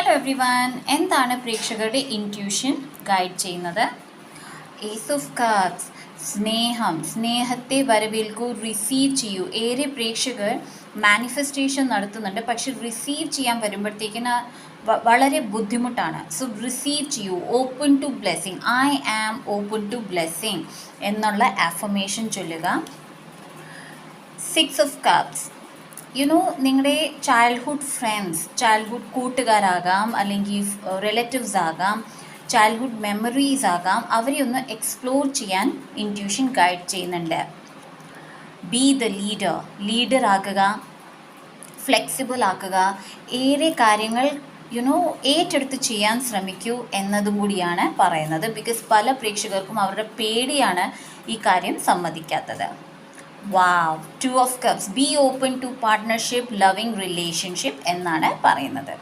Hello every one, എന്താണ് പ്രേക്ഷകരുടെ intuition guide ചെയ്യുന്നത്? ഏസ് ഓഫ് കപ്സ്, സ്നേഹത്തെ വരവേൽക്കൂ, റിസീവ് ചെയ്യൂ. ഏറെ പ്രേക്ഷകർ മാനിഫെസ്റ്റേഷൻ നടത്തുന്നുണ്ട്, പക്ഷെ റിസീവ് ചെയ്യാൻ വരുമ്പോഴത്തേക്കിന് വളരെ ബുദ്ധിമുട്ടാണ്. സോ റിസീവ് ചെയ്യൂ. Open to blessing. I am open to blessing എന്നുള്ള ആഫർമേഷൻ ചൊല്ലുക. 6 ഓഫ് കപ്സ്, നിങ്ങളുടെ ചൈൽഡ്ഹുഡ് ഫ്രണ്ട്സ്, ചൈൽഡ്ഹുഡ് കൂട്ടുകാരാകാം, അല്ലെങ്കിൽ റിലേറ്റീവ്സ് ആകാം, ചൈൽഡ്ഹുഡ് മെമ്മറീസ് ആകാം, അവരെ ഒന്ന് എക്സ്പ്ലോർ ചെയ്യാൻ ഇൻറ്റ്യൂഷൻ ഗൈഡ് ചെയ്യുന്നുണ്ട്. ബി ദ ലീഡർ ആക്കുക, ഫ്ലെക്സിബിൾ ആക്കുക, ഏറെ കാര്യങ്ങൾ ഏറ്റെടുത്ത് ചെയ്യാൻ ശ്രമിക്കൂ എന്നതും കൂടിയാണ് പറയുന്നത്. ബിക്കോസ് പല പ്രേക്ഷകർക്കും അവരുടെ പേടിയാണ് ഈ കാര്യം സമ്മതിക്കാത്തത്. Wow, 2 of cups, be open to partnership, loving relationship എന്നാണ് പറയുന്നത്.